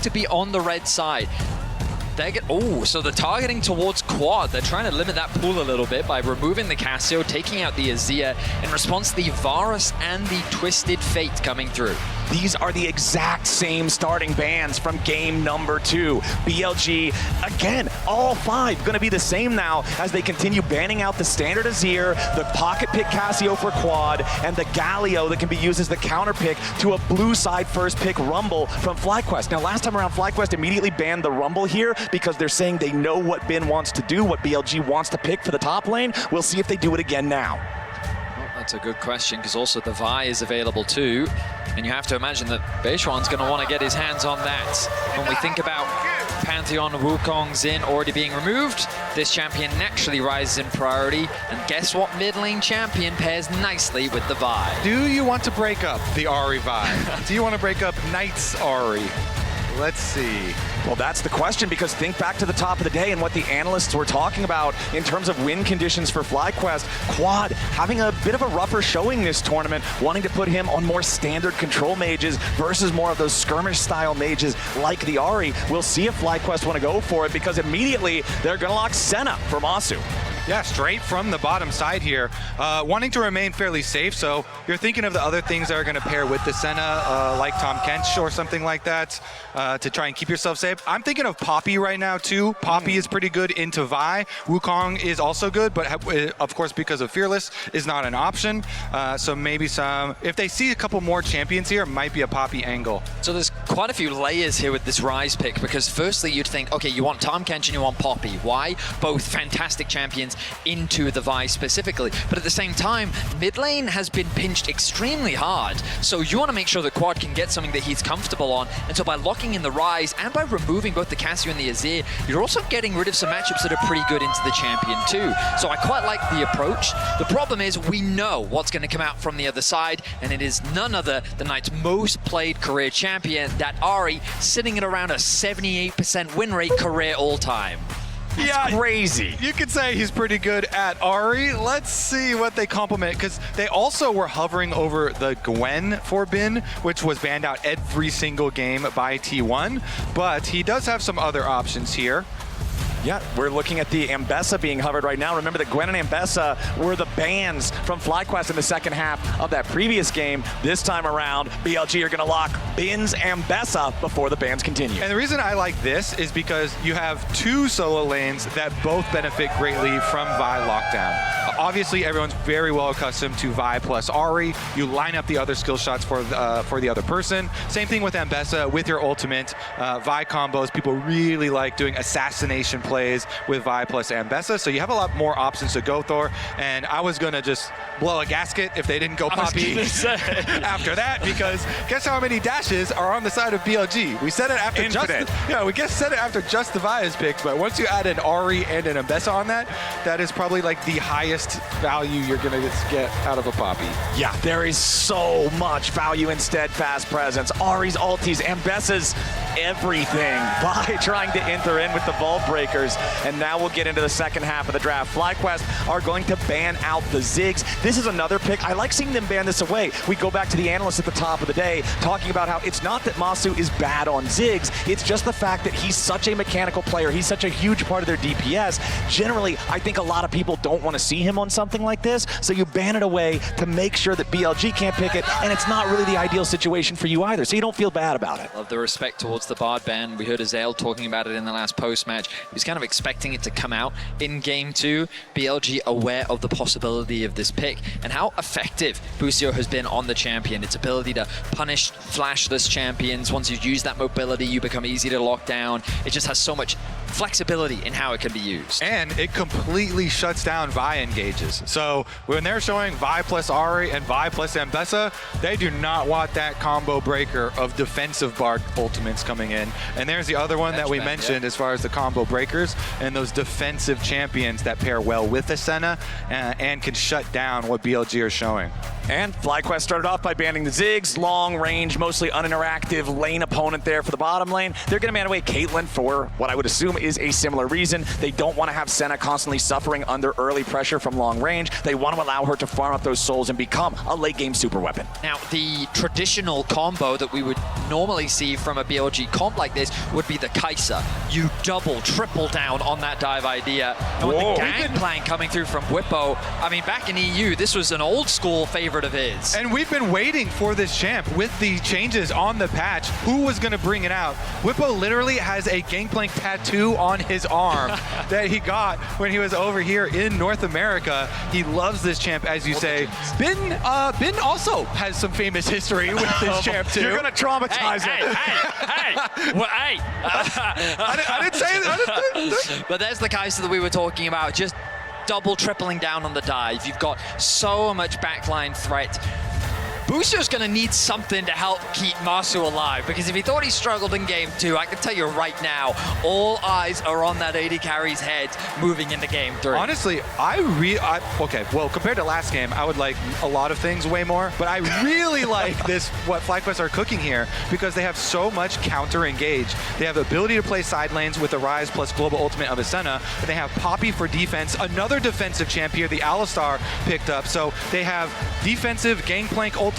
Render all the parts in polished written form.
to be on the red side. So they're targeting towards quad. They're trying to limit that pool a little bit by removing the Casio, taking out the Azir, in response to the Varus and the Twisted Fate coming through. These are the exact same starting bans from game number 2. BLG, again, all 5 going to be the same now as they continue banning out the standard Azir, the pocket pick Casio for quad, and the Galio that can be used as the counter pick to a blue side first pick Rumble from FLYQUEST. Now, last time around, FLYQUEST immediately banned the Rumble here because they're saying they know what Bin wants to do, what BLG wants to pick for the top lane. We'll see if they do it again now. Well, that's a good question, because also the Vi is available too. And you have to imagine that Beishwan's going to want to get his hands on that. When we think about Pantheon, Wukong, Xin already being removed, this champion naturally rises in priority. And guess what mid lane champion pairs nicely with the Vi? Do you want to break up the Ahri Vi? Do you want to break up Knight's Ahri? Let's see. Well, that's the question, because think back to the top of the day and what the analysts were talking about in terms of win conditions for FLYQUEST. Quad having a bit of a rougher showing this tournament, wanting to put him on more standard control mages versus more of those skirmish style mages like the Ahri. We'll see if FLYQUEST want to go for it, because immediately they're going to lock Senna for Masu. Yeah, straight from the bottom side here, wanting to remain fairly safe. So you're thinking of the other things that are going to pair with the Senna, like Tom Kench or something like that, to try and keep yourself safe. I'm thinking of Poppy right now too. Poppy is pretty good into Vi. Wukong is also good, but of course because of Fearless is not an option. So maybe if they see a couple more champions here, it might be a Poppy angle. So there's quite a few layers here with this Rise pick, because firstly you'd think, okay, you want Tom Kench and you want Poppy. Why? Both fantastic champions into the Vi specifically. But at the same time, mid lane has been pinched extremely hard. So you want to make sure that Quad can get something that he's comfortable on. And so by locking in the Rise and by removing both the Casio and the Azir, you're also getting rid of some matchups that are pretty good into the champion too. So I quite like the approach. The problem is we know what's going to come out from the other side, and it is none other than Knight's most played career champion, that Ahri, sitting at around a 78% win rate career all time. That's crazy. You could say he's pretty good at Ahri. Let's see what they complement, because they also were hovering over the Gwen for Bin, which was banned out every single game by T1, but he does have some other options here. Yeah, we're looking at the Ambessa being hovered right now. Remember that Gwen and Ambessa were the bans from FLYQUEST in the second half of that previous game. This time around, BLG are going to lock Bin's Ambessa before the bans continue. And the reason I like this is because you have 2 solo lanes that both benefit greatly from Vi lockdown. Obviously, everyone's very well accustomed to Vi plus Ahri. You line up the other skill shots for the other person. Same thing with Ambessa with your ultimate. Vi combos, people really like doing assassination plays with Vi plus Ambessa, so you have a lot more options to go for, and I was gonna just blow a gasket if they didn't go Poppy after that, because guess how many dashes are on the side of BLG? We said it after said it after just the Vi is picked, but once you add an Ahri and an Ambessa on that, that is probably like the highest value you're gonna get out of a Poppy. Yeah, there is so much value in Steadfast Presence. Ahri's ultis, Ambessa's everything. Vi trying to enter in with the Vault Breakers, and now we'll get into the second half of the draft. FLYQUEST are going to ban out the Ziggs. This is another pick. I like seeing them ban this away. We go back to the analysts at the top of the day talking about how it's not that Masu is bad on Ziggs, it's just the fact that he's such a mechanical player. He's such a huge part of their DPS. Generally, I think a lot of people don't want to see him on something like this, so you ban it away to make sure that BLG can't pick it, and it's not really the ideal situation for you either, so you don't feel bad about it. Love the respect towards the Bard ban. We heard Azael talking about it in the last post-match. He was kind of expecting it to come out in Game 2. BLG aware of the possibility of this pick and how effective Busio has been on the champion. Its ability to punish flashless champions. Once you use that mobility, you become easy to lock down. It just has so much flexibility in how it can be used. And it completely shuts down Vi engages. So when they're showing Vi plus Ahri and Vi plus Ambessa, they do not want that combo breaker of defensive Bard ultimates coming in. And there's the other one that we mentioned as far as the combo breakers and those defensive champions that pair well with the Senna and can shut down what BLG are showing. And FlyQuest started off by banning the Ziggs, long range, mostly uninteractive lane opponent there for the bottom lane. They're going to man away Caitlyn for what I would assume is a similar reason. They don't want to have Senna constantly suffering under early pressure from long range. They want to allow her to farm up those souls and become a late game super weapon. Now, the traditional combo that we would normally see from a BLG comp like this would be the Kai'Sa. You double, triple down on that dive idea. And with the gangplank coming through from Whippo, I mean, back in EU, this was an old school favorite of his. And we've been waiting for this champ with the changes on the patch. Who was going to bring it out? Whippo literally has a Gangplank tattoo on his arm that he got when he was over here in North America. He loves this champ, as you say. Ben also has some famous history with this champ too. You're going to traumatize him. I didn't say that. But there's the Kai'Sa that we were talking about, just double tripling down on the dive. You've got so much backline threat. Busio's going to need something to help keep Masu alive, because if he thought he struggled in game 2, I can tell you right now, all eyes are on that AD carry's head moving into game 3. Honestly, okay, well, compared to last game, I would like a lot of things way more, but I really like this, what FlyQuest are cooking here, because they have so much counter engage. They have the ability to play side lanes with the Rise plus global ultimate of Ascena, and they have Poppy for defense, another defensive champ here, the Alistar picked up, so they have defensive Gangplank ultimates,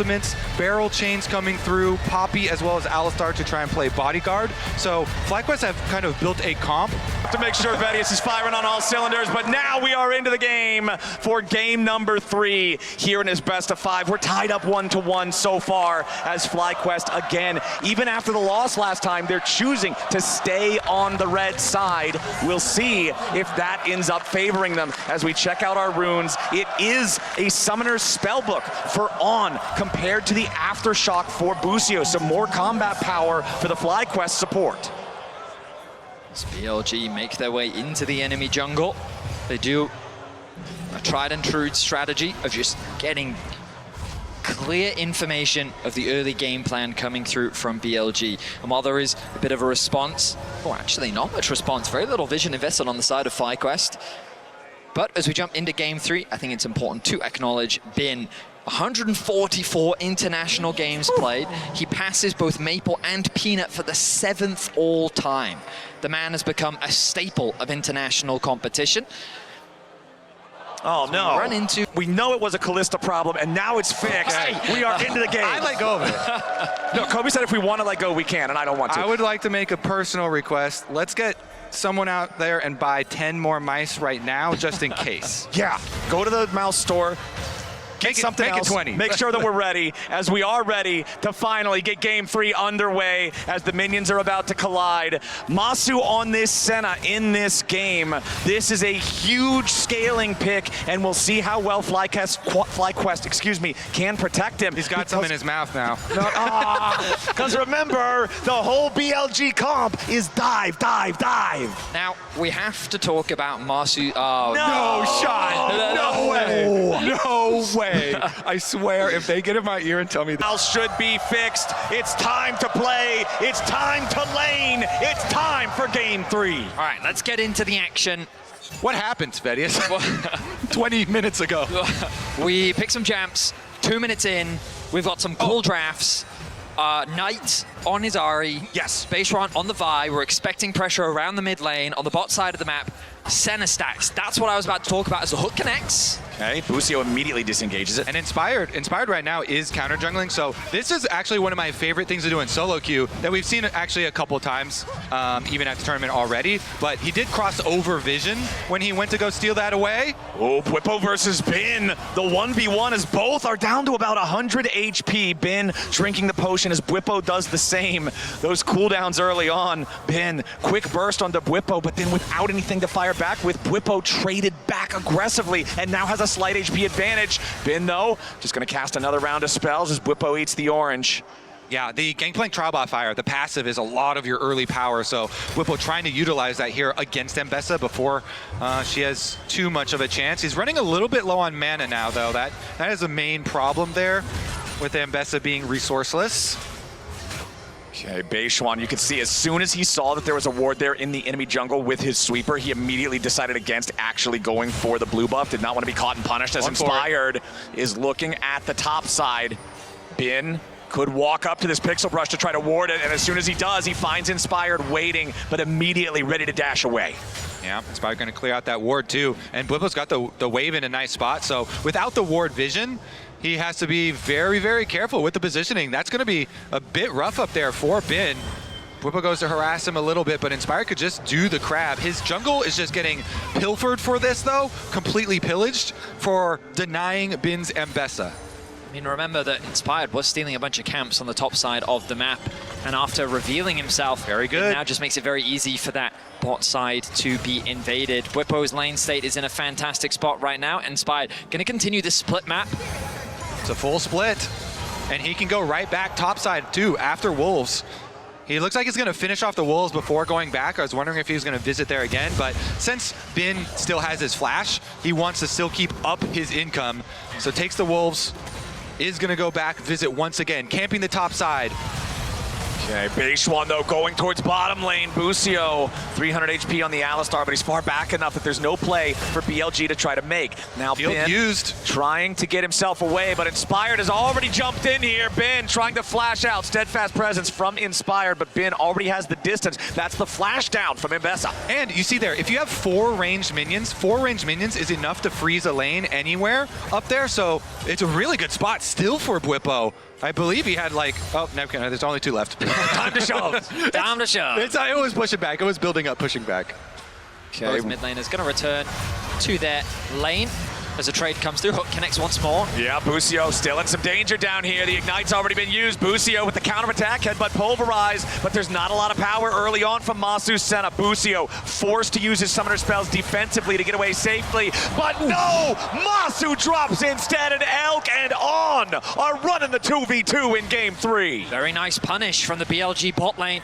barrel chains coming through, Poppy as well as Alistar to try and play bodyguard. So FlyQuest have kind of built a comp to make sure Vedius is firing on all cylinders, but now we are into the game for game number 3 here in his best of 5. We're tied up 1-1 so far as FlyQuest, again, even after the loss last time, they're choosing to stay on the red side. We'll see if that ends up favoring them as we check out our runes. It is a Summoner's Spellbook for On compared to the Aftershock for Busio, so more combat power for the FlyQuest support. As BLG make their way into the enemy jungle, they do a tried and true strategy of just getting clear information of the early game plan coming through from BLG. And while there is a bit of a response, or actually not much response, very little vision invested on the side of FlyQuest. But as we jump into game 3, I think it's important to acknowledge Bin. 144 international games played. He passes both Maple and Peanut for the 7th all time. The man has become a staple of international competition. Oh no. We know it was a Kalista problem, and now it's fixed. Okay. We are into the game. I let go of it. No, Kobe said if we want to let go, we can, and I don't want to. I would like to make a personal request. Let's get someone out there and buy 10 more mice right now, just in case. Yeah, go to the mouse store. Make it 20. Make sure that we're ready, as we are ready to finally get game 3 underway as the minions are about to collide. Masu on this Senna in this game. This is a huge scaling pick, and we'll see how well FlyQuest, can protect him. He's got some in his mouth now. Because remember, the whole BLG comp is dive, dive, dive. Now, we have to talk about Masu. No shot. No way. No way. I swear, if they get in my ear and tell me that should be fixed. It's time to play. It's time to lane. It's time for game 3. All right, let's get into the action. What happened, Vedius? 20 minutes ago. We picked some champs. 2 minutes in, we've got some cool drafts. Knight on his Ahri. Yes. Base run on the Vi. We're expecting pressure around the mid lane on the bot side of the map. Senna stacks. That's what I was about to talk about as the hook connects. Okay, Busio immediately disengages it. And Inspired right now is counter jungling, so this is actually one of my favorite things to do in solo queue that we've seen actually a couple of times, even at the tournament already, but he did cross over vision when he went to go steal that away. Oh, Whippo versus Bin. The 1v1 as both are down to about 100 HP. Bin drinking the potion as Whippo does the same. Those cooldowns early on. Bin, quick burst onto Whippo, but then without anything to fire back with, Whippo traded back aggressively and now has a slight HP advantage. Bin, though, just going to cast another round of spells as Whippo eats the orange. Yeah, the Gangplank Trial by Fire, the passive is a lot of your early power, so Whippo trying to utilize that here against Mbessa before she has too much of a chance. He's running a little bit low on mana now, though. That is the main problem there with Mbessa being resourceless. Okay, Beishuan, you can see as soon as he saw that there was a ward there in the enemy jungle with his sweeper, he immediately decided against actually going for the blue buff. Did not want to be caught and punished as Inspired is looking at the top side. Bin could walk up to this pixel brush to try to ward it, and as soon as he does, he finds Inspired waiting, but immediately ready to dash away. Yeah, Inspired going to clear out that ward too. And Bwipo's got the wave in a nice spot, so without the ward vision, he has to be very, very careful with the positioning. That's going to be a bit rough up there for Bin. Bwipo goes to harass him a little bit, but Inspired could just do the crab. His jungle is just getting pilfered for this, though, completely pillaged for denying Bin's Mbessa. I mean, remember that Inspired was stealing a bunch of camps on the top side of the map, and after revealing himself, very good. It now just makes it very easy for that bot side to be invaded. Bwipo's lane state is in a fantastic spot right now. Inspired going to continue this split map. It's a full split, and he can go right back topside too after Wolves. He looks like he's going to finish off the Wolves before going back. I was wondering if he was going to visit there again, but since Bin still has his flash, he wants to still keep up his income. So takes the Wolves, is going to go back, visit once again, camping the top side. Okay, Beishuan though going towards bottom lane. Busio, 300 HP on the Alistar, but he's far back enough that there's no play for BLG to try to make. Now Bin used, trying to get himself away, but Inspired has already jumped in here. Bin trying to flash out. Steadfast presence from Inspired, but Bin already has the distance. That's the flash down from Mbessa. And you see there, if you have 4 ranged minions is enough to freeze a lane anywhere up there, so it's a really good spot still for Bwipo. I believe he had like, oh, no, there's only 2 left. Time to shove. Time to shove. It was pushing back. It was building up, pushing back. Okay. Both mid laners going to return to their lane as a trade comes through. Hook connects once more. Yeah, Busio still in some danger down here. The Ignite's already been used. Busio with the counterattack, headbutt pulverize, but there's not a lot of power early on from Masu Senna. Busio forced to use his summoner spells defensively to get away safely, but no! Masu drops instead, and Elk and On are running the 2v2 in game 3. Very nice punish from the BLG bot lane.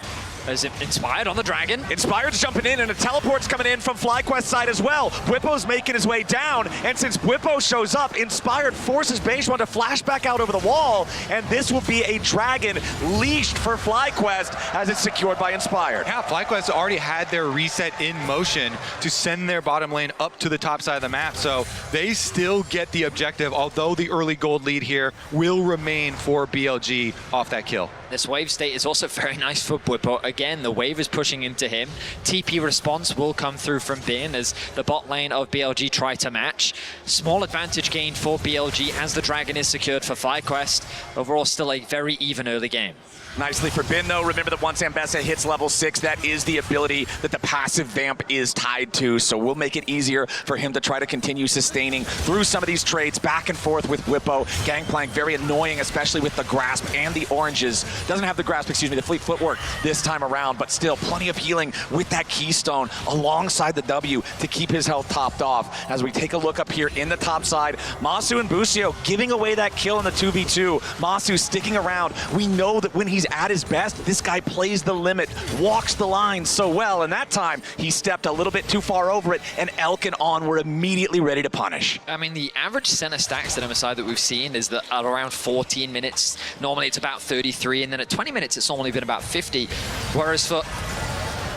As Inspired on the Dragon. Inspired's jumping in, and a teleport's coming in from FlyQuest side as well. Bwipo's making his way down, and since Bwipo shows up, Inspired forces Beishuan to flash back out over the wall, and this will be a Dragon leashed for FlyQuest as it's secured by Inspired. Yeah, FlyQuest already had their reset in motion to send their bottom lane up to the top side of the map, so they still get the objective, although the early gold lead here will remain for BLG off that kill. This wave state is also very nice for Bwipo. Again, the wave is pushing into him. TP response will come through from Bin as the bot lane of BLG try to match. Small advantage gained for BLG as the Dragon is secured for FlyQuest. Overall, still a very even early game. Nicely for Bin, though. Remember that once Mbessa hits level 6, that is the ability that the passive vamp is tied to, so we'll make it easier for him to try to continue sustaining through some of these trades back and forth with Bwipo. Gangplank, very annoying, especially with the grasp and the oranges. Doesn't have the grasp, excuse me, the fleet footwork this time around, but still plenty of healing with that keystone alongside the W to keep his health topped off. As we take a look up here in the top side, Masu and Busio giving away that kill in the 2v2. Masu sticking around. We know that when he's at his best, this guy plays the limit, walks the line so well, and that time he stepped a little bit too far over it, and Elk and On were immediately ready to punish. I mean, the average center stacks at MSI that we've seen is that at around 14 minutes. Normally it's about 33, and then at 20 minutes it's normally been about 50. Whereas for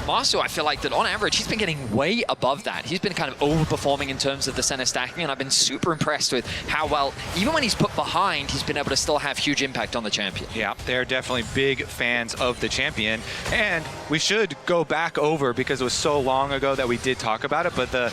Masu, I feel like that on average, he's been getting way above that. He's been kind of overperforming in terms of the center stacking, and I've been super impressed with how well, even when he's put behind, he's been able to still have huge impact on the champion. Yeah, they're definitely big fans of the champion, and we should go back over, because it was so long ago that we did talk about it, but the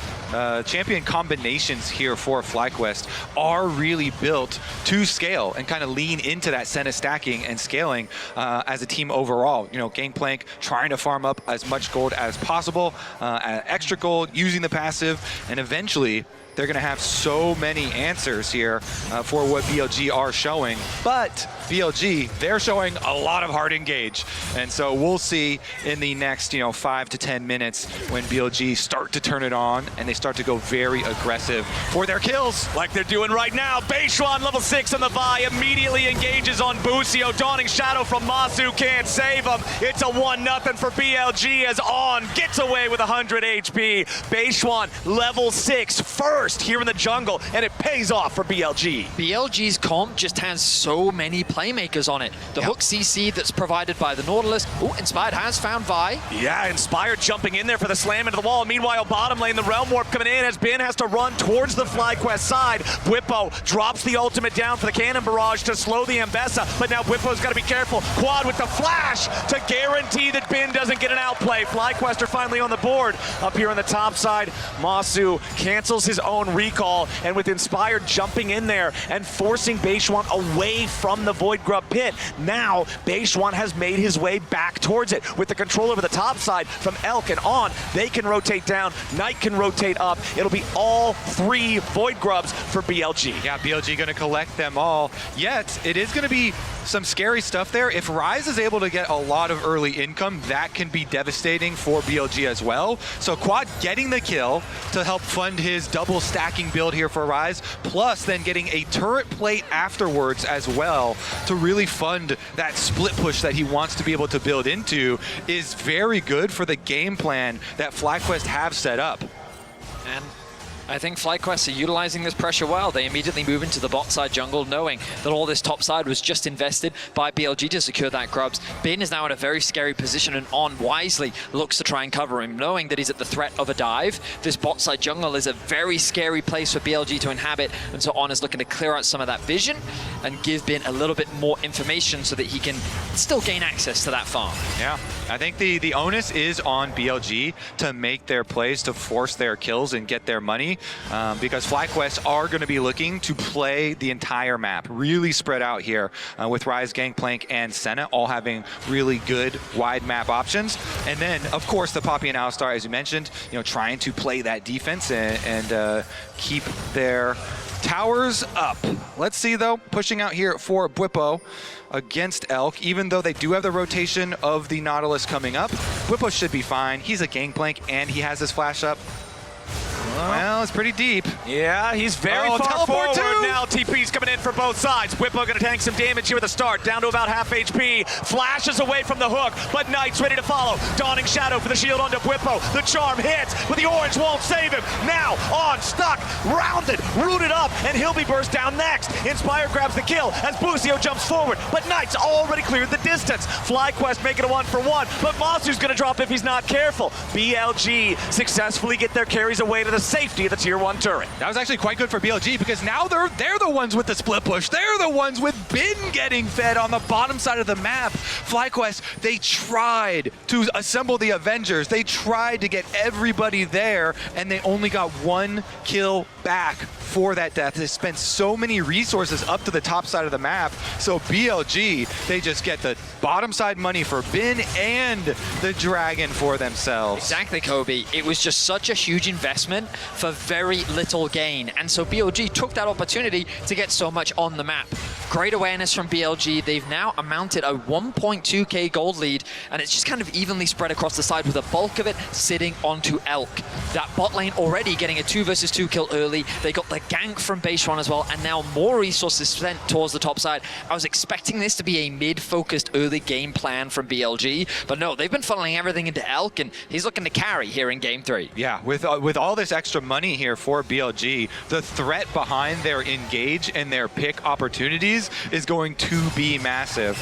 champion combinations here for FlyQuest are really built to scale and kind of lean into that center stacking and scaling as a team overall. You know, Gangplank trying to farm up as much gold as possible, extra gold, using the passive, and eventually they're going to have so many answers here for what BLG are showing. But BLG, they're showing a lot of hard engage. And so we'll see in the next 5 to 10 minutes when BLG start to turn it on and they start to go very aggressive for their kills. Like they're doing right now. Beishuan, level 6 on the Vi, immediately engages on Busio. Dawning Shadow from Masu can't save him. It's a 1-0 for BLG as On gets away with 100 HP. Beishuan, level 6, first here in the jungle, and it pays off for BLG. BLG's comp just has so many playmakers on it. The hook CC that's provided by the Nautilus. Oh, Inspired has found Vi. Yeah, Inspired jumping in there for the slam into the wall. Meanwhile, bottom lane, the Realm Warp coming in as Bin has to run towards the FlyQuest side. Bwipo drops the ultimate down for the Cannon Barrage to slow the Ambessa, but now Bwipo's got to be careful. Quad with the flash to guarantee that Bin doesn't get an outplay. FlyQuest are finally on the board. Up here on the top side, Masu cancels his own recall, and with Inspired jumping in there and forcing Beishwan away from the Void Grub pit, now Beishwan has made his way back towards it. With the control over the top side from Elk and on, they can rotate down, Knight can rotate up. It'll be all 3 Void Grubs for BLG. Yeah, BLG going to collect them all. Yet, it is going to be some scary stuff there. If Ryze is able to get a lot of early income, that can be devastating for BLG as well. So Quad getting the kill to help fund his double stacking build here for Ryze, plus then getting a turret plate afterwards as well to really fund that split push that he wants to be able to build into is very good for the game plan that FlyQuest have set up. And I think FlyQuest are utilizing this pressure well. They immediately move into the bot side jungle, knowing that all this top side was just invested by BLG to secure that grubs. Bin is now in a very scary position, and On wisely looks to try and cover him, knowing that he's at the threat of a dive. This bot side jungle is a very scary place for BLG to inhabit, and so On is looking to clear out some of that vision and give Bin a little bit more information so that he can still gain access to that farm. Yeah, I think the onus is on BLG to make their plays, to force their kills and get their money. Because FlyQuest are going to be looking to play the entire map, really spread out here with Ryze, Gangplank, and Senna all having really good wide map options. And then, of course, the Poppy and Alistar, as you mentioned, trying to play that defense and keep their towers up. Let's see, though, pushing out here for Bwipo against Elk, even though they do have the rotation of the Nautilus coming up. Bwipo should be fine. He's a Gangplank, and he has his flash up. Well, it's pretty deep. Yeah, he's very far forward now. TP's coming in for both sides. Bwipo gonna tank some damage here at the start, down to about half HP. Flashes away from the hook, but Knight's ready to follow. Dawning Shadow for the shield onto Bwipo. The charm hits, but the orange won't save him. Now, On, stuck, rounded, rooted up, and he'll be burst down next. Inspire grabs the kill as Busio jumps forward, but Knight's already cleared the distance. FlyQuest making a 1-for-1, but Masu's gonna drop if he's not careful. BLG successfully get their carries away to the safety of the tier 1 turret. That was actually quite good for BLG because now they're the ones with the split push. They're the ones with Bin getting fed on the bottom side of the map. FlyQuest, they tried to assemble the Avengers. They tried to get everybody there, and they only got 1 kill back for that death. They spent so many resources up to the top side of the map. So BLG, they just get the bottom side money for Bin and the Dragon for themselves. Exactly, Kobe. It was just such a huge investment for very little gain. And so BLG took that opportunity to get so much on the map. Great awareness from BLG. They've now amounted a 1.2k gold lead, and it's just kind of evenly spread across the side with a bulk of it sitting onto Elk. That bot lane already getting a 2 versus 2 kill early. They got the gank from Beishwan as well, and now more resources spent towards the top side. I was expecting this to be a mid-focused early game plan from BLG, but no, they've been funneling everything into Elk, and he's looking to carry here in game 3. Yeah, with all this extra money here for BLG, the threat behind their engage and their pick opportunities is going to be massive.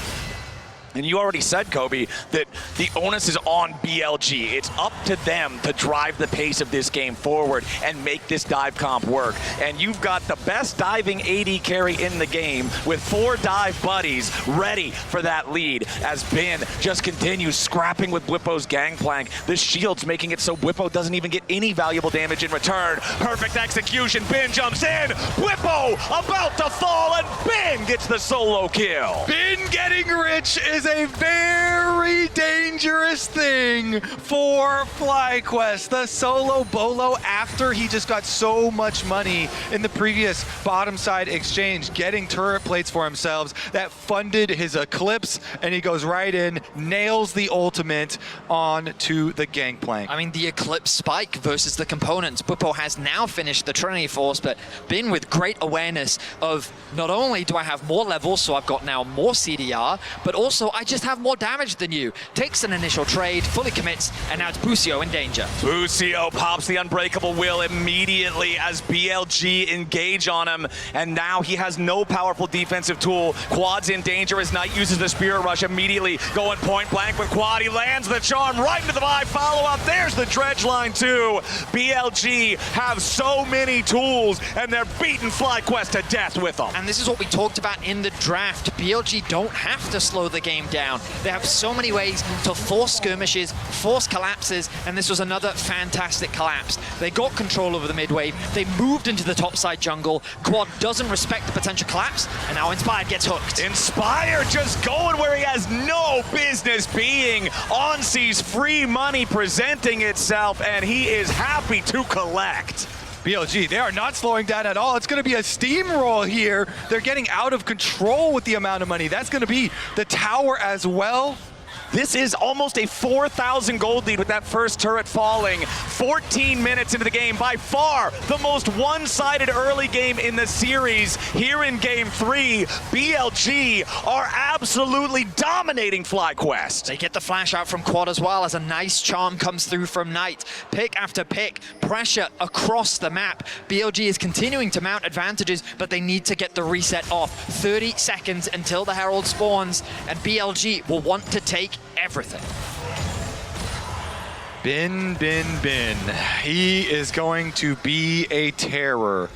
And you already said, Kobe, that the onus is on BLG. It's up to them to drive the pace of this game forward and make this dive comp work. And you've got the best diving AD carry in the game with 4 dive buddies ready for that lead as Bin just continues scrapping with Bwipo's Gangplank. The shield's making it so Bwipo doesn't even get any valuable damage in return. Perfect execution. Bin jumps in. Bwipo about to fall, and Bin gets the solo kill. Bin getting rich is a very dangerous thing for FlyQuest. The solo bolo after he just got so much money in the previous bottom side exchange, getting turret plates for himself that funded his Eclipse, and he goes right in, nails the ultimate onto the Gangplank. I mean, the Eclipse spike versus the components. Bwipo has now finished the Trinity Force, but Bin with great awareness of not only do I have more levels, so I've got now more CD KDR, but also I just have more damage than you. Takes an initial trade, fully commits, and now it's Busio in danger. Busio pops the unbreakable will immediately as BLG engage on him, and now he has no powerful defensive tool. Quad's in danger as Knight uses the Spirit Rush immediately, going point blank with Quad. He lands the charm right into the vibe. Follow up, there's the dredge line too. BLG have so many tools, and they're beating FlyQuest to death with them. And this is what we talked about in the draft. BLG don't have to slow the game down. They have so many ways to force skirmishes, force collapses, and this was another fantastic collapse. They got control over the mid wave, they moved into the topside jungle. Quad doesn't respect the potential collapse, and now Inspired gets hooked. Inspired just going where he has no business being. Onsee's free money presenting itself, and he is happy to collect. BLG, they are not slowing down at all. It's going to be a steamroll here. They're getting out of control with the amount of money. That's going to be the tower as well. This is almost a 4,000 gold lead with that first turret falling. 14 minutes into the game, by far the most one-sided early game in the series. Here in game 3, BLG are absolutely dominating FlyQuest. They get the flash out from Quad as well as a nice charm comes through from Knight. Pick after pick, pressure across the map. BLG is continuing to mount advantages, but they need to get the reset off. 30 seconds until the Herald spawns, and BLG will want to take everything. Bin. He is going to be a terror.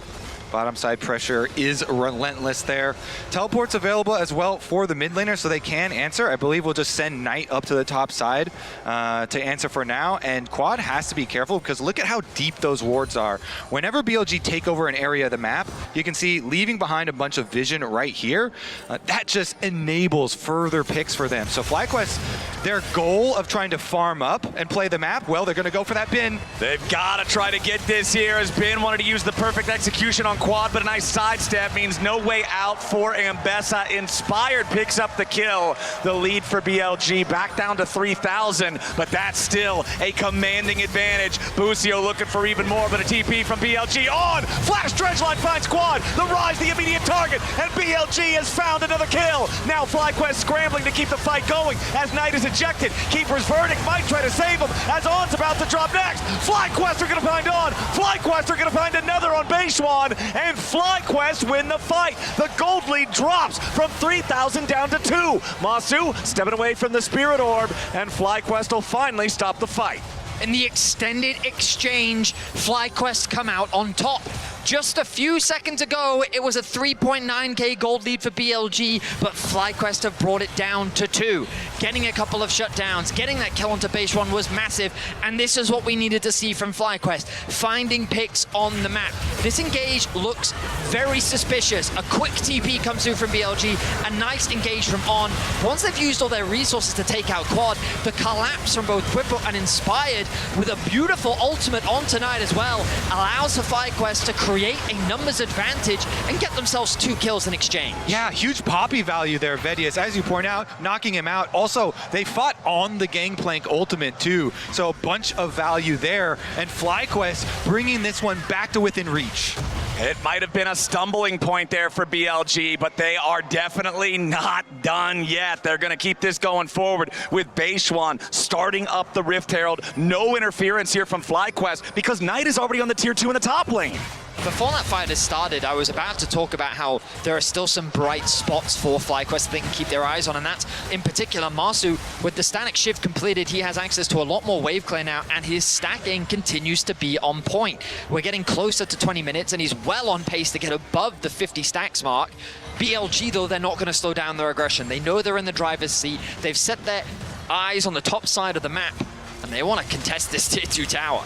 Bottom side pressure is relentless there. Teleport's available as well for the mid laner, so they can answer. I believe we'll just send Knight up to the top side to answer for now. And Quad has to be careful because look at how deep those wards are. Whenever BLG take over an area of the map, you can see leaving behind a bunch of vision right here. That just enables further picks for them. So FlyQuest, their goal of trying to farm up and play the map, well, they're going to go for that bin. They've got to try to get this here as Bin wanted to use the perfect execution on Quad, but a nice sidestep means no way out for Ambessa. Inspired picks up the kill. The lead for BLG back down to 3,000, but that's still a commanding advantage. Busio looking for even more, but a TP from BLG on. Flash dredge line finds Quad. The Rise the immediate target, and BLG has found another kill. Now FlyQuest scrambling to keep the fight going as Knight is ejected. Keeper's verdict might try to save him as On's about to drop next. FlyQuest are going to find On. FlyQuest are going to find another on Beishuan, and FlyQuest win the fight. The gold lead drops from 3,000 down to 2. Masu stepping away from the Spirit Orb, and FlyQuest will finally stop the fight. In the extended exchange, FlyQuest come out on top. Just a few seconds ago, it was a 3.9k gold lead for BLG, but FlyQuest have brought it down to 2. Getting a couple of shutdowns, getting that kill onto base 1 was massive, and this is what we needed to see from FlyQuest, finding picks on the map. This engage looks very suspicious. A quick TP comes through from BLG, a nice engage from On. Once they've used all their resources to take out Quad, the collapse from both Quippo and Inspired, with a beautiful ultimate on tonight as well, allows for FlyQuest to create a numbers advantage and get themselves 2 kills in exchange. Yeah, huge poppy value there, Vedius, as you point out, knocking him out. Also, they fought on the Gangplank ultimate too, so a bunch of value there, and FlyQuest bringing this one back to within reach. It might have been a stumbling point there for BLG, but they are definitely not done yet. They're going to keep this going forward with Beishuan starting up the Rift Herald. No interference here from FlyQuest because Knight is already on the tier 2 in the top lane. Before that fight has started, I was about to talk about how there are still some bright spots for FlyQuest that they can keep their eyes on, and that's in particular Masu. With the static shift completed, he has access to a lot more wave clear now, and his stacking continues to be on point. We're getting closer to 20 minutes, and he's well on pace to get above the 50 stacks mark. BLG, though, they're not going to slow down their aggression. They know they're in the driver's seat. They've set their eyes on the top side of the map, and they want to contest this tier 2 tower.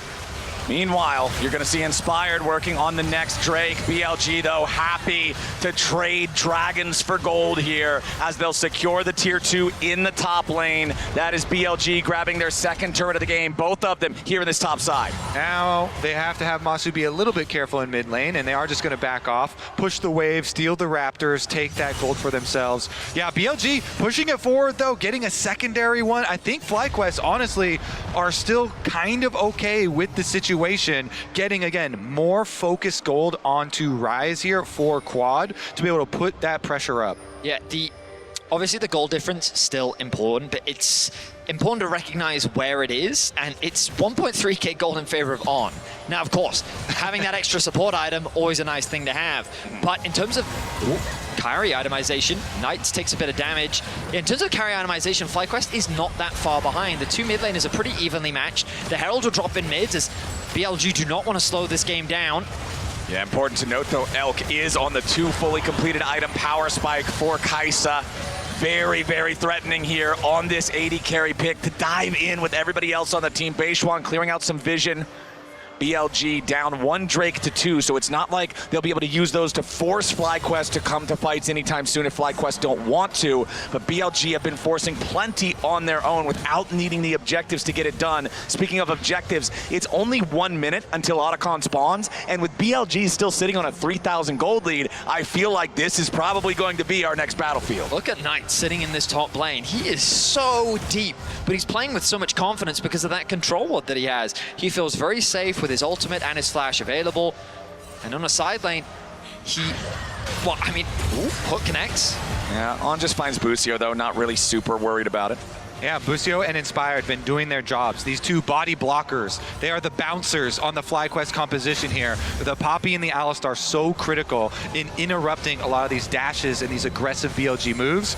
Meanwhile, you're going to see Inspired working on the next Drake. BLG, though, happy to trade dragons for gold here as they'll secure the tier 2 in the top lane. That is BLG grabbing their second turret of the game, both of them here in this top side. Now they have to have Masu be a little bit careful in mid lane, and they are just going to back off, push the wave, steal the Raptors, take that gold for themselves. Yeah, BLG pushing it forward, though, getting a secondary one. I think FlyQuest, honestly, are still kind of okay with the situation, getting, again, more focused gold onto Rise here for Quad to be able to put that pressure up. Yeah, the Obviously, the goal difference still important, but it's important to recognize where it is, and it's 1.3k gold in favor of On. Now, of course, having that extra support item, always a nice thing to have. But in terms of carry itemization, Knights takes a bit of damage. In terms of carry itemization, FlyQuest is not that far behind. The two mid laners are pretty evenly matched. The Herald will drop in mids as BLG do not want to slow this game down. Yeah, important to note though, Elk is on the 2 fully completed item power spike for Kai'Sa. Very, very threatening here on this 80 carry pick to dive in with everybody else on the team. Beishwan clearing out some vision. BLG down 1 Drake to 2, so it's not like they'll be able to use those to force FlyQuest to come to fights anytime soon if FlyQuest don't want to. But BLG have been forcing plenty on their own without needing the objectives to get it done. Speaking of objectives, it's only 1 minute until Otacon spawns, and with BLG still sitting on a 3,000 gold lead, I feel like this is probably going to be our next battlefield. Look at Knight sitting in this top lane. He is so deep, but he's playing with so much confidence because of that control ward that he has. He feels very safe with his ultimate and his flash available. And on a side lane, hook connects. Yeah, On just finds Busio though, not really super worried about it. Yeah, Busio and Inspired been doing their jobs. These two body blockers, they are the bouncers on the FlyQuest composition here. The Poppy and the Alistar so critical in interrupting a lot of these dashes and these aggressive BLG moves.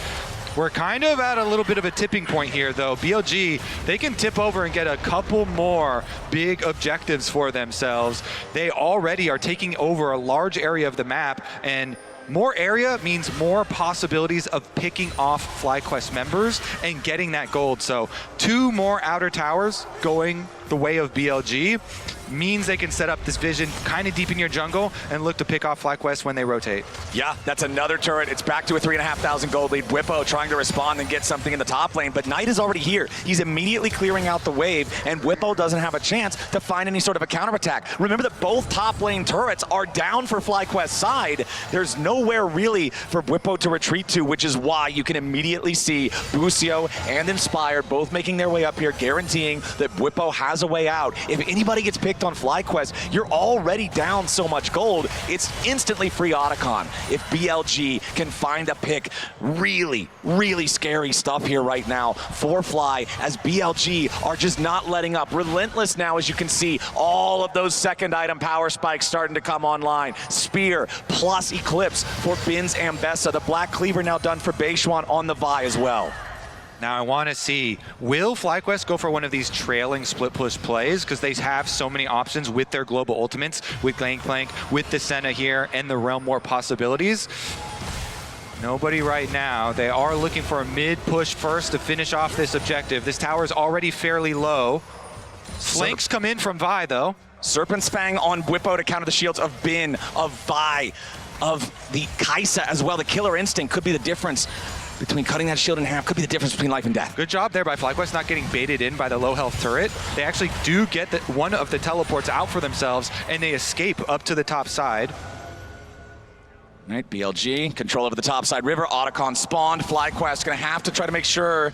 We're kind of at a little bit of a tipping point here, though. BLG, they can tip over and get a couple more big objectives for themselves. They already are taking over a large area of the map, and more area means more possibilities of picking off FlyQuest members and getting that gold. So 2 more outer towers going the way of BLG means they can set up this vision kind of deep in your jungle and look to pick off FlyQuest when they rotate. Yeah, that's another turret. It's back to a 3,500 gold lead. Bwipo trying to respond and get something in the top lane, but Knight is already here. He's immediately clearing out the wave, and Bwipo doesn't have a chance to find any sort of a counterattack. Remember that both top lane turrets are down for FlyQuest's side. There's nowhere really for Bwipo to retreat to, which is why you can immediately see Busio and Inspired both making their way up here, guaranteeing that Bwipo has a way out. If anybody gets picked on FlyQuest, you're already down so much gold, it's instantly free Otacon. If BLG can find a pick, really, really scary stuff here right now for Fly, as BLG are just not letting up. Relentless now, as you can see, all of those second item power spikes starting to come online. Spear plus Eclipse for Bin's Ambessa. The Black Cleaver now done for Beishwan on the Vi as well. Now I want to see, will FlyQuest go for one of these trailing split push plays? Because they have so many options with their global ultimates, with Gangplank, with the Senna here, and the Realm War possibilities. Nobody right now. They are looking for a mid push first to finish off this objective. This tower is already fairly low. Slinks come in from Vi though. Serpent's Fang on Bwipo to counter the shields of Bin, of Vi, of the Kai'Sa as well. The Killer Instinct could be the difference between cutting that shield in half, could be the difference between life and death. Good job there by FlyQuest not getting baited in by the low health turret. They actually do get one of the teleports out for themselves, and they escape up to the top side. All right, BLG, control over the top side river. Otacon spawned. FlyQuest gonna have to try to make sure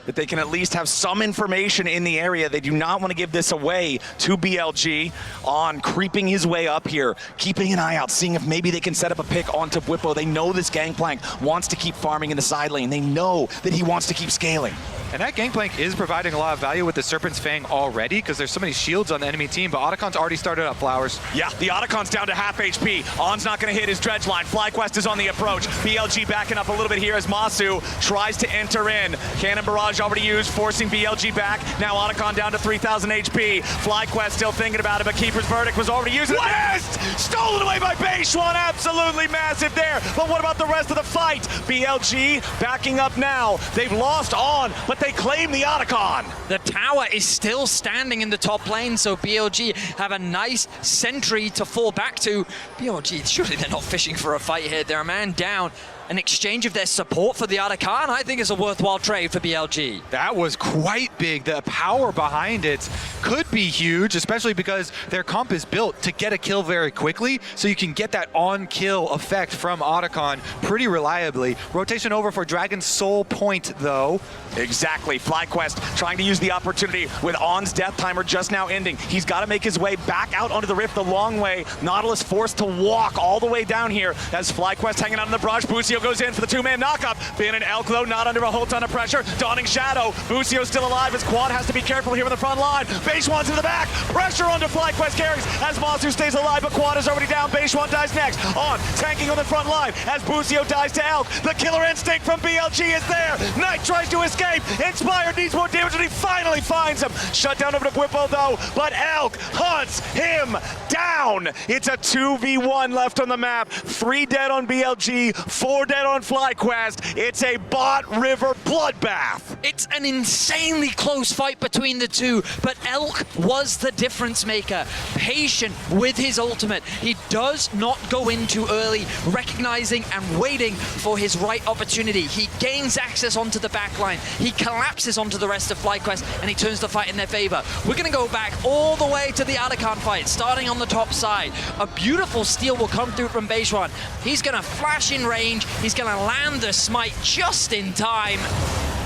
that they can at least have some information in the area. They do not want to give this away to BLG. On creeping his way up here, keeping an eye out, seeing if maybe they can set up a pick onto Bwipo. They know this Gangplank wants to keep farming in the side lane. They know that he wants to keep scaling. And that Gangplank is providing a lot of value with the Serpent's Fang already, because there's so many shields on the enemy team, but Otacon's already started up Flowers. Yeah, the Otacon's down to half HP. On's not going to hit his dredge line. FlyQuest is on the approach. BLG backing up a little bit here as Masu tries to enter in. Cannon Barrage already used, forcing BLG back. Now Otacon down to 3,000 HP. FlyQuest still thinking about it, but Keeper's Verdict was already used. West! Stolen away by Beishwan. Absolutely massive there. But what about the rest of the fight? BLG backing up now. They've lost On, but they claim the Otacon. The tower is still standing in the top lane, so BLG have a nice sentry to fall back to. BLG, surely they're not fishing for a fight here. They're a man down. An exchange of their support for the Otacon, I think, is a worthwhile trade for BLG. That was quite big. The power behind it could be huge, especially because their comp is built to get a kill very quickly, so you can get that on-kill effect from Otacon pretty reliably. Rotation over for Dragon's Soul Point, though. Exactly. FlyQuest trying to use the opportunity with On's death timer just now ending. He's got to make his way back out onto the rift the long way. Nautilus forced to walk all the way down here as FlyQuest hanging out in the brush. Busio Busio goes in for the two-man knockup. Bin and Elk, though, not under a whole ton of pressure. Dawning Shadow. Busio still alive as Quad has to be careful here in the front line. Basewan's in the back. Pressure onto FlyQuest carries as Masu stays alive, but Quad is already down. Basewan dies next. On, tanking on the front line as Busio dies to Elk. The killer instinct from BLG is there. Knight tries to escape. Inspired needs more damage, and he finally finds him. Shut down over to Bwipo, though, but Elk hunts him down. It's a 2v1 left on the map. 3 dead on BLG, 4 dead on FlyQuest. It's a Bot River bloodbath. It's an insanely close fight between the two, but Elk was the difference maker. Patient with his ultimate. He does not go in too early, recognizing and waiting for his right opportunity. He gains access onto the backline. He collapses onto the rest of FlyQuest, and he turns the fight in their favor. We're going to go back all the way to the Arakan fight, starting on the top side. A beautiful steal will come through from Beishwan. He's going to flash in range. He's going to land the smite just in time.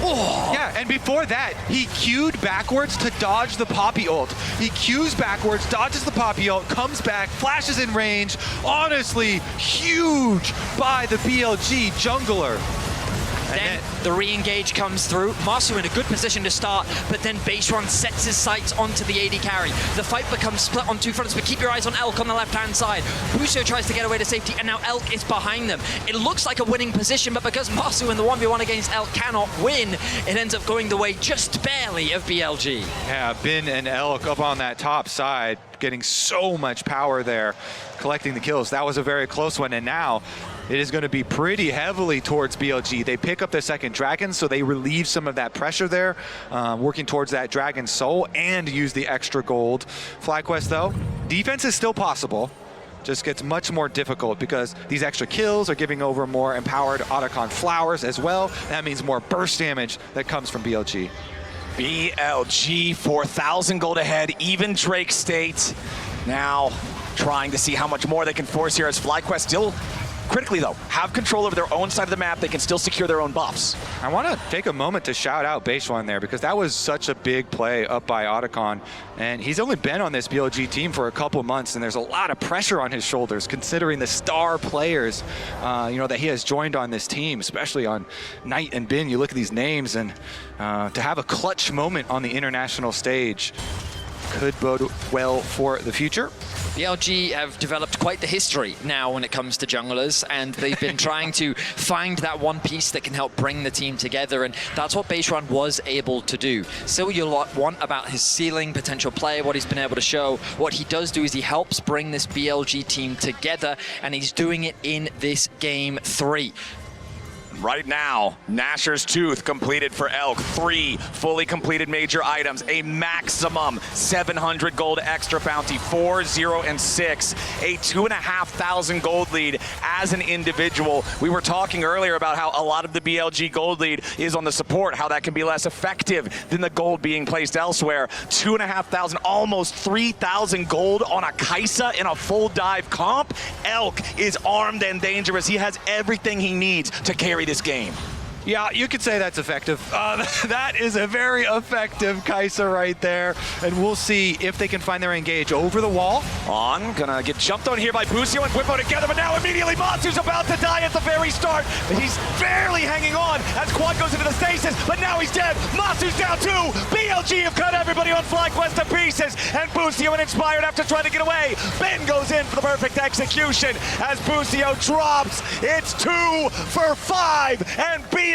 Oh. Yeah, and before that, he queued backwards to dodge the Poppy ult. He queues backwards, dodges the Poppy ult, comes back, flashes in range. Honestly, huge by the BLG jungler. Then the re-engage comes through. Masu in a good position to start, but then Beishwan sets his sights onto the AD carry. The fight becomes split on two fronts, but keep your eyes on Elk on the left-hand side. Busio tries to get away to safety, and now Elk is behind them. It looks like a winning position, but because Masu in the 1v1 against Elk cannot win, it ends up going the way just barely of BLG. Yeah, Bin and Elk up on that top side, getting so much power there, collecting the kills. That was a very close one, and now it is going to be pretty heavily towards BLG. They pick up their second dragon, so they relieve some of that pressure there, working towards that dragon soul and use the extra gold. FlyQuest, though, defense is still possible. Just gets much more difficult because these extra kills are giving over more empowered Otacon flowers as well. That means more burst damage that comes from BLG. BLG 4,000 gold ahead, even Drake State. Now trying to see how much more they can force here as FlyQuest still critically, though, have control over their own side of the map. They can still secure their own buffs. I want to take a moment to shout out Beishwan there because that was such a big play up by Otacon. And he's only been on this BLG team for a couple months, and there's a lot of pressure on his shoulders considering the star players that he has joined on this team, especially on Knight and Bin. You look at these names, and to have a clutch moment on the international stage could bode well for the future. BLG have developed quite the history now when it comes to junglers, and they've been trying to find that one piece that can help bring the team together, and that's what Beishwan was able to do. Still, you want about his ceiling, potential play, what he's been able to show. What he does do is he helps bring this BLG team together, and he's doing it in this game 3. Right now, Nasher's Tooth completed for Elk. 3 fully completed major items. A maximum 700 gold extra bounty. 4, 0, and 6. A 2,500 gold lead as an individual. We were talking earlier about how a lot of the BLG gold lead is on the support, how that can be less effective than the gold being placed elsewhere. 2,500, almost 3,000 gold on a Kaisa in a full dive comp. Elk is armed and dangerous. He has everything he needs to carry this game. Yeah, you could say that's effective. That is a very effective Kaisa right there. And we'll see if they can find their engage over the wall. On, gonna get jumped on here by Busio and Bwipo together, but now immediately Matsu's about to die at the very start. He's barely hanging on as Quad goes into the stasis, but now he's dead. Matsu's down too. BLG have cut everybody on FlyQuest to pieces, and Busio and Inspired have to try to get away. Ben goes in for the perfect execution as Busio drops. It's 2 for 5, and BLG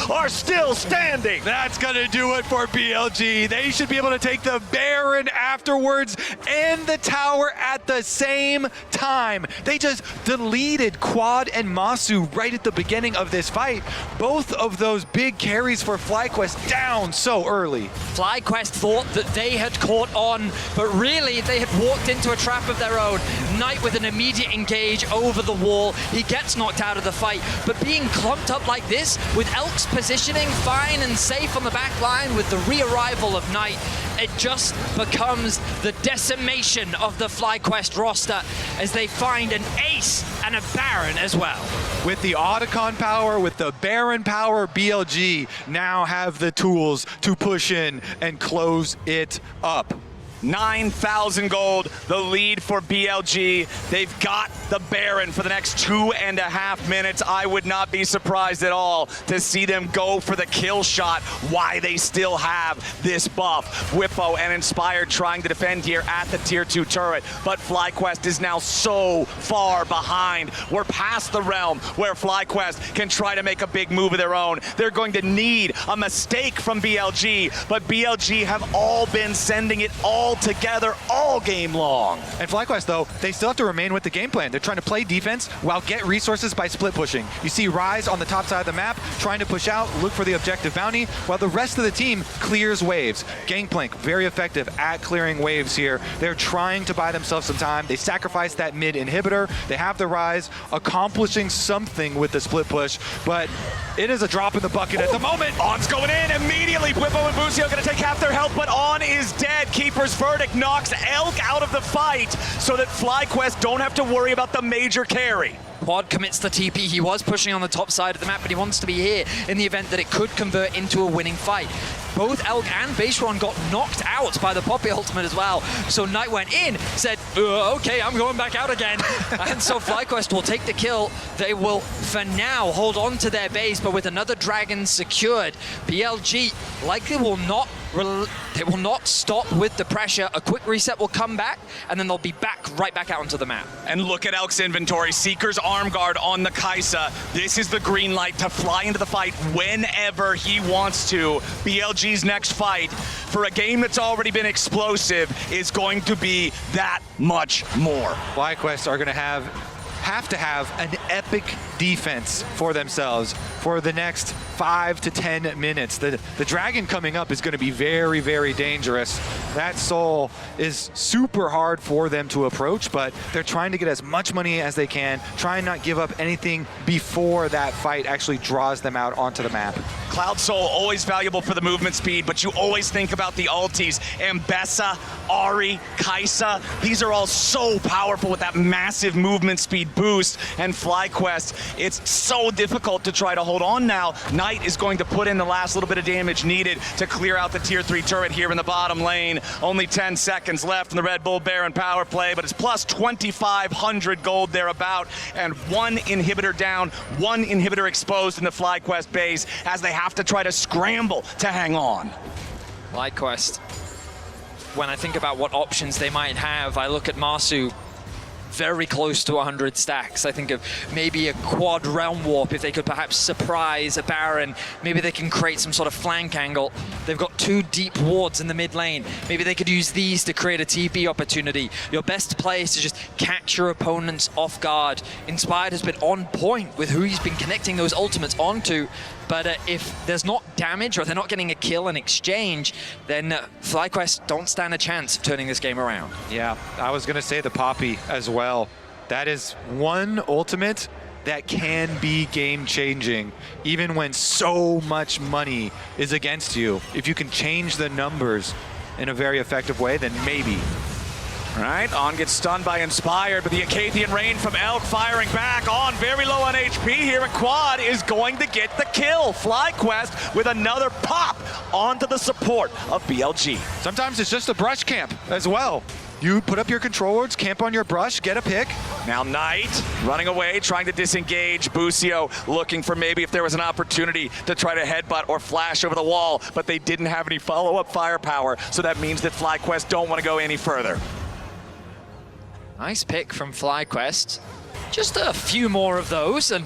are still standing. That's gonna do it for BLG. They should be able to take the Baron afterwards and the tower at the same time. They just deleted Quad and Masu right at the beginning of this fight. Both of those big carries for FlyQuest down so early. FlyQuest thought that they had caught on, but really they had walked into a trap of their own. Knight with an immediate engage over the wall. He gets knocked out of the fight, but being clumped up like this, with Elk's positioning fine and safe on the back line with the re-arrival of Knight, it just becomes the decimation of the FlyQuest roster as they find an ace and a Baron as well. With the Otacon power, with the Baron power, BLG now have the tools to push in and close it up. 9,000 gold, the lead for BLG. They've got the Baron for the next 2.5 minutes. I would not be surprised at all to see them go for the kill shot. Why they still have this buff. Whippo and Inspired trying to defend here at the tier 2 turret, but FlyQuest is now so far behind. We're past the realm where FlyQuest can try to make a big move of their own. They're going to need a mistake from BLG, but BLG have all been sending it all together all game long. And FlyQuest, though, they still have to remain with the game plan. They're trying to play defense while get resources by split pushing. You see Rise on the top side of the map trying to push out, look for the objective bounty, while the rest of the team clears waves. Gangplank, very effective at clearing waves here. They're trying to buy themselves some time. They sacrifice that mid inhibitor. They have the Rise, accomplishing something with the split push, but it is a drop in the bucket at the moment. On's going in immediately. Whippo and Busio going to take half their health, but On is dead. Keeper's verdict knocks Elk out of the fight so that FlyQuest don't have to worry about the major carry. Quad commits the TP. He was pushing on the top side of the map, but he wants to be here in the event that it could convert into a winning fight. Both Elk and Baseron got knocked out by the Poppy ultimate as well. So Knight went in, said, okay, I'm going back out again. And so FlyQuest will take the kill. They will, for now, hold on to their base, but with another dragon secured, BLG likely will not stop with the pressure. A quick reset will come back, and then they'll be right back out onto the map. And look at Elk's inventory. Seeker's arm guard on the Kaisa. This is the green light to fly into the fight whenever he wants to. BLG's next fight, for a game that's already been explosive, is going to be that much more. FlyQuest are going to have to have an epic defense for themselves for the next 5 to 10 minutes. The dragon coming up is going to be very, very dangerous. That soul is super hard for them to approach, but they're trying to get as much money as they can, try and not give up anything before that fight actually draws them out onto the map. Cloud Soul, always valuable for the movement speed, but you always think about the ultis. Ambessa, Ahri, Kaisa, these are all so powerful with that massive movement speed boost. And FlyQuest, it's so difficult to try to hold on now. Knight is going to put in the last little bit of damage needed to clear out the tier 3 turret here in the bottom lane. Only 10 seconds left in the Red Bull Baron power play, but it's plus 2,500 gold thereabout, and one inhibitor down, one inhibitor exposed in the FlyQuest base as they have to try to scramble to hang on. FlyQuest, when I think about what options they might have, I look at Marsu, very close to 100 stacks. I think of maybe a quad realm warp if they could perhaps surprise a Baron. Maybe they can create some sort of flank angle. They've got 2 deep wards in the mid lane. Maybe they could use these to create a TP opportunity. Your best play is to just catch your opponents off guard. Inspired has been on point with who he's been connecting those ultimates onto. But if there's not damage or they're not getting a kill in exchange, then FlyQuest don't stand a chance of turning this game around. Yeah, I was going to say the Poppy as well. That is one ultimate that can be game-changing, even when so much money is against you. If you can change the numbers in a very effective way, then maybe. All right, On gets stunned by Inspired, but the Acathian Rain from Elk firing back. On very low on HP here, and Quad is going to get the kill. FlyQuest with another pop onto the support of BLG. Sometimes it's just a brush camp as well. You put up your control wards, camp on your brush, get a pick. Now Knight running away, trying to disengage. Busio looking for maybe if there was an opportunity to try to headbutt or flash over the wall, but they didn't have any follow-up firepower, so that means that FlyQuest don't want to go any further. Nice pick from FlyQuest. Just a few more of those, and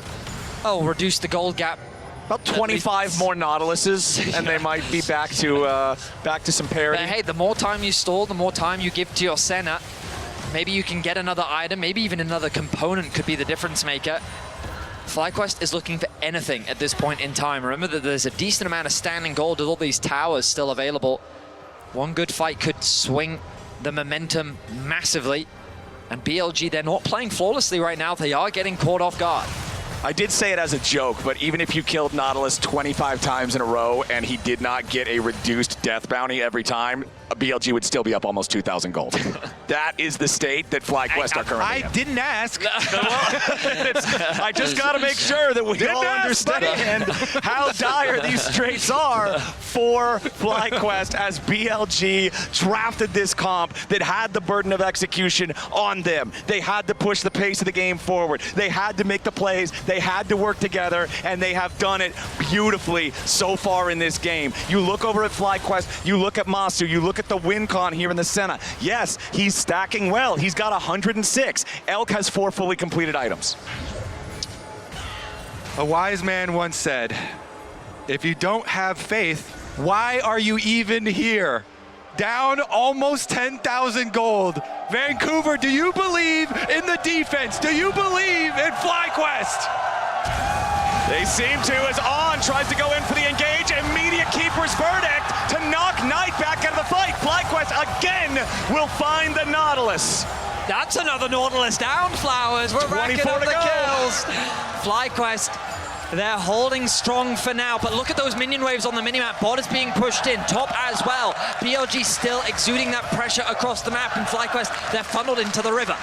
I'll reduce the gold gap. About 25 more Nautiluses, and they might be back to some parity. But hey, the more time you stall, the more time you give to your Senna. Maybe you can get another item, maybe even another component could be the difference maker. FlyQuest is looking for anything at this point in time. Remember that there's a decent amount of standing gold with all these towers still available. One good fight could swing the momentum massively. And BLG, they're not playing flawlessly right now. They are getting caught off guard. I did say it as a joke, but even if you killed Nautilus 25 times in a row and he did not get a reduced death bounty every time, BLG would still be up almost 2,000 gold. That is the state that FlyQuest are currently in. I didn't ask. I just got to make sure that we all understand how dire these straits are for FlyQuest as BLG drafted this comp that had the burden of execution on them. They had to push the pace of the game forward. They had to make the plays. They had to work together, and they have done it beautifully so far in this game. You look over at FlyQuest, you look at Masu, you look at the win con here in the Senna. Yes, he's stacking well. He's got 106. Elk has 4 fully completed items. A wise man once said, if you don't have faith, why are you even here? Down almost 10,000 gold. Vancouver, do you believe in the defense? Do you believe in FlyQuest? They seem to, as On tries to go in for the engage. Immediate keeper's verdict to knock Knight back out of the fight. FlyQuest again will find the Nautilus. That's another Nautilus down, Flowers. We're racking up the kills. FlyQuest, they're holding strong for now, but look at those minion waves on the minimap. Bot is being pushed in, top as well. BLG still exuding that pressure across the map, and FlyQuest, they're funneled into the river.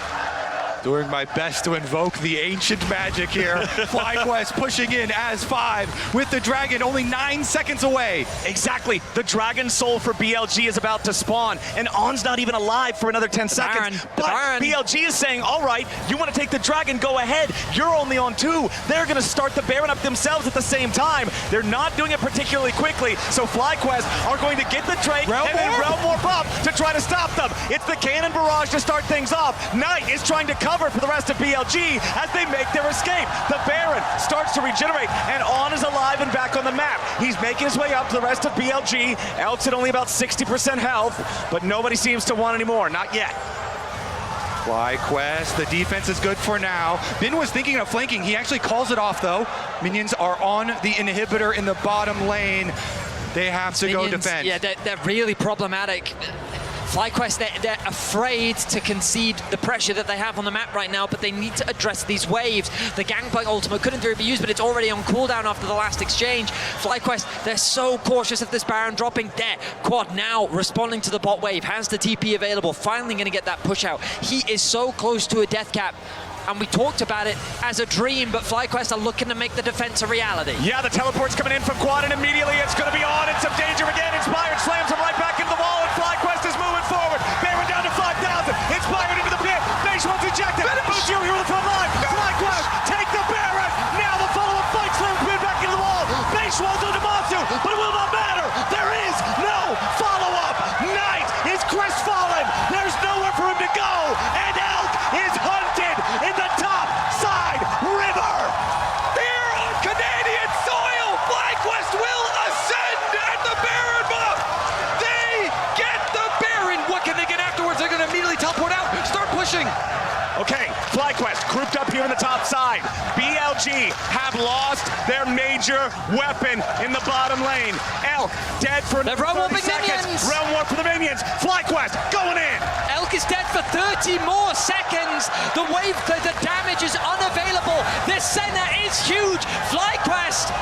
Doing my best to invoke the ancient magic here. FlyQuest pushing in as 5 with the dragon only 9 seconds away. Exactly. The dragon soul for BLG is about to spawn, and On's not even alive for another 10 seconds. But BLG is saying, all right, you want to take the dragon, go ahead. You're only on 2. They're going to start the Baron up themselves at the same time. They're not doing it particularly quickly, so FlyQuest are going to get the Drake and then Realm Warp up to try to stop them. It's the cannon barrage to start things off. Knight is trying to cover for the rest of BLG as they make their escape. The Baron starts to regenerate, and On is alive and back on the map. He's making his way up to the rest of BLG. Elk's at only about 60% health, but nobody seems to want any more. Not yet. FlyQuest, the defense is good for now. Bin was thinking of flanking. He actually calls it off, though. Minions are on the inhibitor in the bottom lane. They have to go defend. Yeah, they're really problematic. FlyQuest, they're afraid to concede the pressure that they have on the map right now, but they need to address these waves. The Gangplank ultimate couldn't be used, but it's already on cooldown after the last exchange. FlyQuest, they're so cautious of this Baron dropping. There, Quad now responding to the bot wave, has the TP available, finally going to get that push out. He is so close to a death cap. And we talked about it as a dream, but FlyQuest are looking to make the defense a reality. Yeah, the teleport's coming in from Quad, and immediately it's going to be On in some danger again. Inspired slams him right back into the wall, and FlyQuest is moving forward. Baron down to 5,000. Inspired into the pit. Base one's ejected. Bucio here on the front line. FlyQuest take the Baron. Now the follow-up fight slams Bin back into the wall. Base one's onto Masu, but it will not matter. There is no follow-up. Knight is crestfallen. There's nowhere for him to go, and Elk is hunted in the top side river. Here on Canadian soil, FlyQuest will ascend at the Baron buff. They get the Baron. What can they get afterwards? They're going to immediately teleport out, start pushing. Okay, FlyQuest grouped up here in the top side. BLG have lost their major weapon in the bottom lane. Elk dead for 30 seconds. Realm Warp for the minions. FlyQuest going in. Elk is dead for 30 more seconds. The wave, the damage is unavailable. This Senna is huge. FlyQuest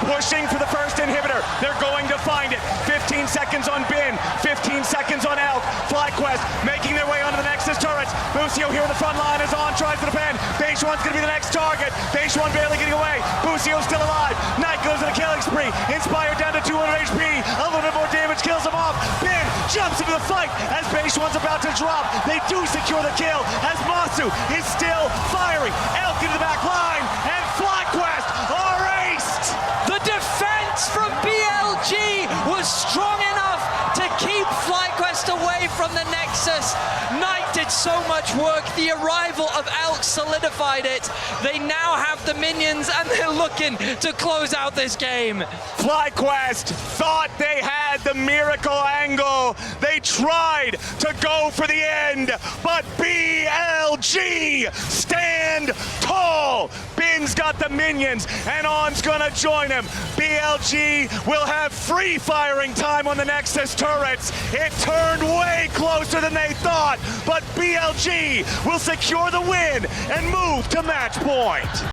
pushing for the first inhibitor. They're going to find it. 15 seconds on Bin, 15 seconds on Elk. FlyQuest making their way onto the Nexus turrets. Bucio here in the front line as On tries to defend. Base One's going to be the next target. Base One barely getting away. Bucio's still alive. Knight goes on a killing spree. Inspired down to 200 HP. A little bit more damage kills him off. Bin jumps into the fight as Base One's about to drop. They do secure the kill as Masu is still firing. Elk into the back line, and FlyQuest are aced. The defense from BLG was strong enough to keep FlyQuest away from the Nexus. Knight did so much work. The arrival of Elk solidified it. They now have the minions, and they're looking to close out this game. FlyQuest thought they had the miracle angle. They tried to go for the end, but BLG stand tall. Bin's got the minions, and On's gonna join him. BLG will have free firing time on the Nexus turrets. It turned way closer than they thought, but BLG will secure the win and move to match point.